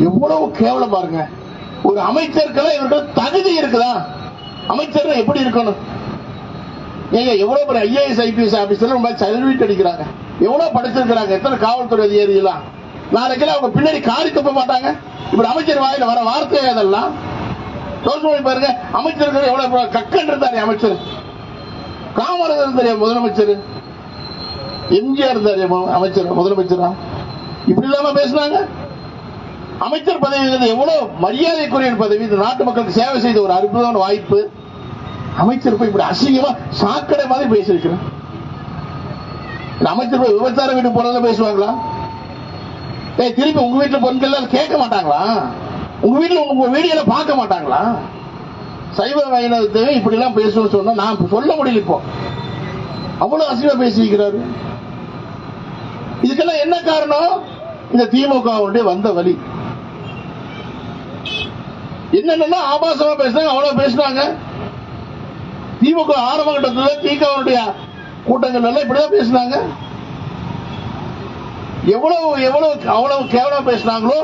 எவ்வளவு கேவலம் பாருங்க. ஒரு அமைச்சருக்கெல்லாம் இவர்கள் தகுதி இருக்குதா? அமைச்சர் எப்படி இருக்கணும்? நீங்க எவ்வளவு பேர் ஐஏஎஸ் ஐபிஎஸ் ஆபீசர் சர்வீட் அடிக்கிறாங்க, எவ்வளவு படிச்சிருக்கிறாங்க, எத்தனை காவல்துறை அதிகாரிகள் நாளைக்கு அவங்க பின்னாடி காரி துப்ப மாட்டாங்க. இப்படி அமைச்சர் வாயில வர வார்த்தை அதெல்லாம் யோசனை பாருங்க. அமைச்சர்கள் எவ்வளவு கக்கன் இருந்தாரு அமைச்சர். காமராஜர் இருந்தாரு முதலமைச்சர், எம்ஜிஆர் இருந்தாரு அமைச்சர் முதலமைச்சரா. இப்படி இல்லாம பேசினாங்க. அமைச்சர் பதவி எவ்வளவு மரியாதைக்குரிய பதவி. இந்த நாட்டு மக்களுக்கு சேவை செய்த ஒரு அற்புதமான வாய்ப்பு. அமைச்சர் போய் இப்படி அசிங்கமா சாக்கடை மாதிரி பேசிருக்கிறேன். அமைச்சர் போய் விபச்சார வீட்டு போறத பேசுவாங்களா? திருப்பி உங்க வீட்டுல பொருட்கள் கேட்க மாட்டாங்களா? உங்க வீட்டுல உங்க வீடியோல பார்க்க மாட்டாங்களா? சைவ வைணவத்தை இப்படி எல்லாம் பேசணும்னு சொன்னா நான் சொல்ல முடியல. இப்போ அவ்வளவு அசிங்கமா பேசிக்கிறாரு. இதுக்கெல்லாம் என்ன காரணம்? இந்த திமுக வந்த வழி. என்னென்ன ஆபாசமா பேசுறாங்க, அவ்வளவு பேசுறாங்க. திமுக ஆரம்ப கட்டத்தில் திமுக கூட்டங்கள் எல்லாம் இப்படிதான் பேசினாங்க. எவ்வளவு எவ்வளவு அவ்வளவு கேவலம் பேசினாங்களோ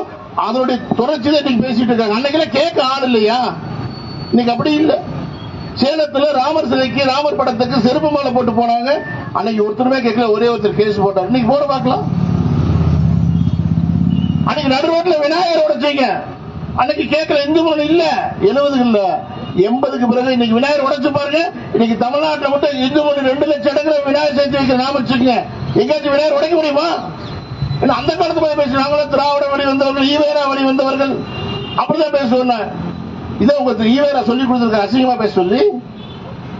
அதனுடைய தொடர்ச்சி தான் இன்னைக்கு பேசிட்டு இருக்காங்க. அன்னைக்கெல்லாம் கேட்க ஆள் இல்லையா? இன்னைக்கு அப்படி இல்லை. சேலத்துல ராமர் சிலைக்கு ராமர் படத்துக்கு செருப்பு மாலை போட்டு போனாங்க. அன்னைக்கு ஒருத்தருமே கேட்கல, ஒரே ஒருத்தர் கேஸ் போட்டார். இன்னைக்கு போட பார்க்கலாம். அன்னைக்கு நடு ரோட்ல விநாயகர் உடைச்சீங்க, அன்னைக்கு கேட்கல. இந்து மொழி இல்ல 70 80க்கு பிறகு இன்னைக்கு விநாயகர் உடைச்சு பாருங்க. இன்னைக்கு தமிழ்நாட்டில் மட்டும் இந்து மொழி 2 லட்சம் இடங்களை விநாயகர் சேர்த்து வைக்கிற நாம வச்சுக்கோங்க. எங்கேயாச்சும் விநாயகர் உடைக்க முடியுமா? அந்த காலத்து போய் பேசுறாங்க, திராவிட வழி வந்தவர்கள், ஈவேரா வழி வந்தவர்கள் அப்படிதான் பேசுவாங்க. இதை உங்க ஈவேரா சொல்லி கொடுத்திருக்க அசிங்கமா பேச சொல்லி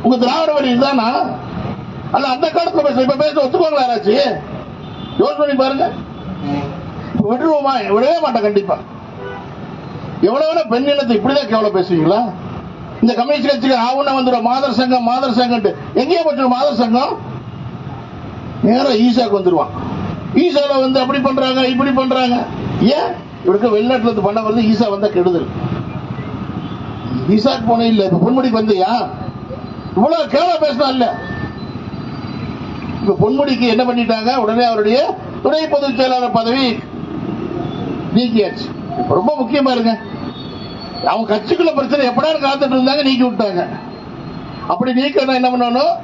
உங்க திராவிட வழி இதுதானா? அல்ல அந்த காலத்துல பேச இப்ப பேச ஒத்துக்கோங்களா? யாராச்சு யோசனை பண்ணி பாருங்க. விடுவோமா? விடவே மாட்டேன் கண்டிப்பா. எவ்வளவு பெண் இனத்தை இப்படிதான் கேவலம் பேசுவீங்களா? இந்த கம்யூனிஸ்ட் கட்சிக்கு ஆவுன்னா வந்துடும் மாதர் சங்கம் மாதர் சங்கம். எங்கேயே போச்சு மாதர் சங்கம்? நேரம் ஈசாக்கு வந்துருவான். ஈசால அப்படி பண்றாங்க இப்படி பண்றாங்க. ஏன் இவருக்கு வெளிநாட்டுல இருந்து பண்ண வருது? ஈசா வந்தா கெடுதல். ஈசாக்கு போனே இல்ல, இப்ப பொன்முடிக்கு வந்தியா? இவ்வளவு கேவலம் பேசினா இல்ல. இப்ப பொன்முடிக்கு என்ன பண்ணிட்டாங்க? உடனே அவருடைய துணை பொதுச் செயலாளர் பதவி நீக்கியாச்சு. ரொம்ப முக்கியமா இருங்க. அவங்க கட்சிக்குள்ள பிரச்சனை எப்படா காத்துட்டு இருந்தாங்க, நீக்கி விட்டாங்க. அப்படி நீக்கணும் என்ன பண்ணணும்?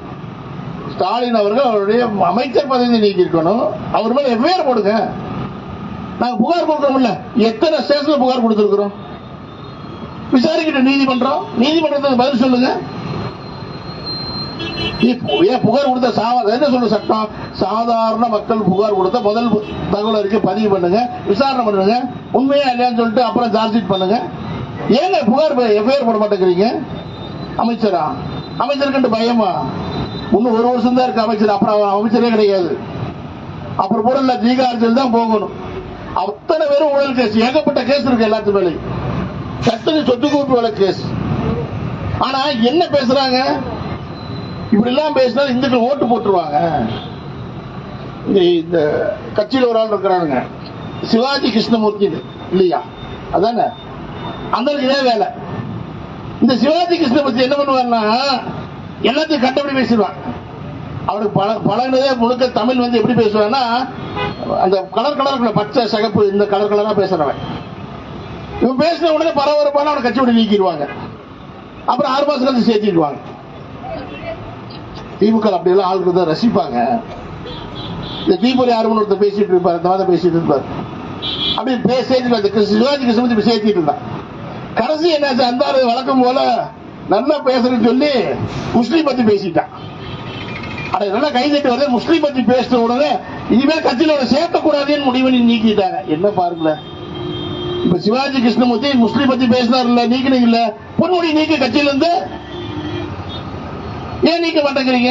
ஸ்டாலின் அவர்கள் அவருடைய அமைச்சர் பதவி நீக்கி இருக்கணும். அவர் மேல எஃப்ஐஆர் போடுங்க. நாங்க புகார் கொடுக்கறோம்ல, எத்தனை ஸ்டேஷன்ல புகார் கொடுத்திருக்கிறோம்? விசாரிக்கிட்ட நீதிமன்றம், நீதிமன்றத்துக்கு பதில் சொல்லுங்க. ஏன் புகார் கொடுத்த என்ன சொல்ற சட்டம்? சாதாரண மக்கள் புகார் கொடுத்த முதல் தகவல் அறிக்கை பதிவு பண்ணுங்க, விசாரணை பண்ணுங்க, உண்மையா இல்லையான்னு சொல்லிட்டு அப்புறம் சார்ஜ் ஷீட் பண்ணுங்க. ஏங்க புகார் எஃப்ஐஆர் போட மாட்டேங்கிறீங்க? அமைச்சரா? அமைச்சருக்கு பயமா? இன்னும் 1 வருஷம் தான் இருக்கு அமைச்சர், அப்புறம் அமைச்சரே கிடையாது. அப்புறம் போடல தீகாரத்தில் தான் போகணும். அத்தனை பேரும் ஊழல் கேஸ், ஏகப்பட்ட கேஸ் இருக்கு எல்லாத்து மேலே. சட்டத்தில் சொத்து குவிப்பு வழக்கு கேஸ். ஆனா என்ன பேசுறாங்க? இப்படி எல்லாம் பேசினா இந்துக்கள் ஓட்டு போட்டுருவாங்க. இந்த கட்சியில் ஒரு ஆள் இருக்கிறாங்க, சிவாஜி கிருஷ்ணமூர்த்தி இல்லையா? அதானே அந்த இதே வேலை. இந்த சிவாஜி கிருஷ்ணமூர்த்தி என்ன பண்ணுவாருன்னா எல்லாத்தையும் கண்டபடி பேசிடுவான். அவனுக்கு பழகினதே முழுக்க தமிழ் எப்படி பேசுவான்னா அந்த கலர் பச்சை சகப்பு இந்த கலரா பேசுறவன். இவன் பேசின உடனே பரபரப்பான அவனை கட்சி விட்டு நீக்கிடுவாங்க. அப்புறம் 6 மாசம் கழிச்சு சேர்த்திடுவாங்க. திமுக அப்படி எல்லாம் ஆளுக்கு ரசிப்பாங்க. இந்த தீபொலி ஆர்வம் ஒருத்தர் பேசிட்டு இருப்பார், இந்த மாதிரி பேசிட்டு இருப்பார். அப்படி சேர்த்து சிவாஜி கிருஷ்ணமூர்த்தி சேர்த்திட்டு இருந்தான். கடைசி என்னாச்சு? அந்த வழக்கம் போல நல்லா பேசுறேன்னு சொல்லி முஸ்லீம் பத்தி பேசிட்டான். அதை நல்லா கைதட்டி வருது. முஸ்லீம் பத்தி பேசின உடனே இனிமேல் கட்சியில சேர்க்கக்கூடாதுன்னு முடிவு நீக்கிட்டாங்க. என்ன பாருங்களேன், இப்ப சிவாஜி கிருஷ்ணமூர்த்தி முஸ்லீம் பத்தி பேசினார்ல, நீக்கினீங்கல்ல, பொன்முடி நீக்க கட்சியில இருந்து ஏன் நீக்க மாட்டேங்கிறீங்க?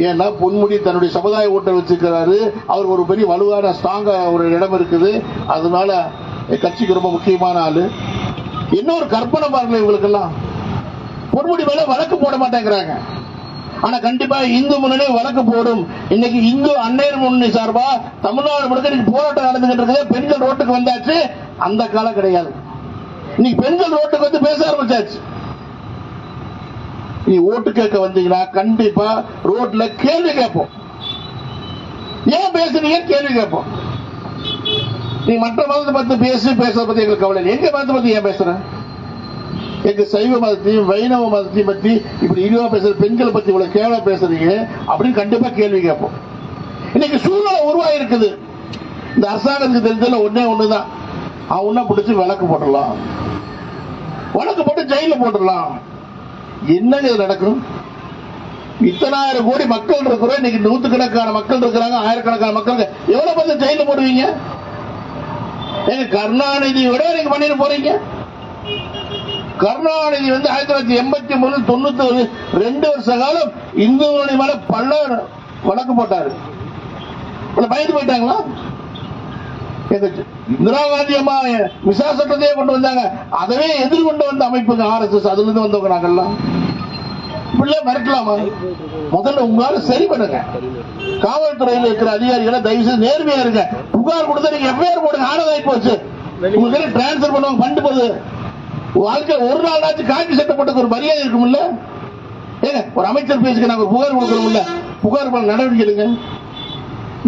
ஏன்னா பொன்முடி தன்னுடைய சமுதாய ஓட்டை வச்சிருக்கிறாரு. அவருக்கு ஒரு பெரிய வலுவான ஸ்ட்ராங்கா ஒரு இடம் இருக்குது. அதனால கட்சிக்கு ரொம்ப முக்கியமான ஆளு. இன்னொரு கற்பனை பாருங்க, இவங்களுக்கெல்லாம் பொன்முடி மேல வழக்கு போட மாட்டேங்கிறாங்க. ஆனா கண்டிப்பா இந்து முன்னணி வழக்கு போடும். இன்னைக்கு இந்து அன்னையர் முன்னணி சார்பா தமிழ்நாடு முழுக்க போராட்டம் நடந்துகிட்டு இருக்குது. பெண்கள் ரோட்டுக்கு வந்தாச்சு. அந்த காலம் கிடையாது. இன்னைக்கு பெண்கள் ரோட்டுக்கு வந்து பேச ஆரம்பிச்சாச்சு. நீ ஓட்டு கேட்க வந்தீங்கன்னா கண்டிப்பா ரோட்ல கேள்வி கேட்போம். ஏன் பேசுறீங்க கேள்வி கேட்போம். நீ மற்ற மதத்தை பத்தி பேசுறத பத்தி எங்களுக்கு கவலை இல்லை. எங்க மதத்தை பத்தி ஏன் பேசுற? எங்க சைவ மதத்தையும் வைணவ மதத்தையும் பத்தி இப்படி இழிவா பேசுற, பெண்களை பத்தி இவ்வளவு கேவலா பேசுறீங்க அப்படின்னு கண்டிப்பா கேள்வி கேட்போம். இன்னைக்கு சூழ்நிலை உருவாகி இருக்குது. இந்த அரசாங்கத்துக்கு தெரிஞ்சதுல ஒன்னே ஒண்ணுதான், அவனா பிடிச்சி வழக்கு போட்டுடலாம், வழக்கு போட்டு ஜெயில போட்டுடலாம். என்னங்க இது நடக்கும்? இத்தனாயிரம் கோடி மக்கள் இருக்கிறோம், இன்னைக்கு நூற்றுக்கணக்கான மக்கள் இருக்கிறாங்க, ஆயிரக்கணக்கான மக்கள், எவ்வளவு பேர் ஜெயில போடுவீங்க? எங்க கருணாநிதியோட நீங்க பண்ணிட்டு போறீங்க. கருணாநிதி 1983 91 2 வருஷ காலம் இந்து மேல பல வழக்கு போட்டாரு. பயந்து போயிட்டாங்களா? இந்திரா காந்தி அம்மா விசா சட்டத்தையே கொண்டு வந்தாங்க, அதவே எதிர்கொண்டு வந்த அமைப்புங்க RSS, அதுல இருந்து வந்தவங்க நாங்கெல்லாம். இப்படிலாம் மிரட்டலாமா? முதல்ல உங்களால சரி பண்ணுங்க. காவல்துறையில் இருக்கிற அதிகாரிகளை தயவு செய்து நேர்மையா இருங்க. புகார் கொடுத்தா நீங்க எஃப்ஐஆர் போடுங்க. ஆனதாய் போச்சு, உங்களுக்கு டிரான்ஸ்பர் பண்ணுவாங்க, ஃபண்ட் போகுது. வாழ்க்கை ஒரு நாள் ஆச்சு காப்பி சட்டப்பட்ட ஒரு மரியாதை இருக்கும்ல. ஏங்க ஒரு அமைச்சர் பேசுங்க, நாங்க புகார் கொடுக்கறோம்ல, புகார் பண்ண நடவடிக்கை எடுங்க.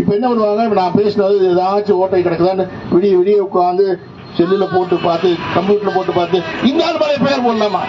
இப்ப என்ன பண்ணுவாங்க, நான் பேசினது ஏதாச்சும் ஓட்டை கிடக்குதான்னு விடிய விடிய உட்காந்து செல்லுல போட்டு பார்த்து, கம்ப்யூட்டர்ல போட்டு பார்த்து, இந்த ஆள் மேலே பேர் போடலாமா?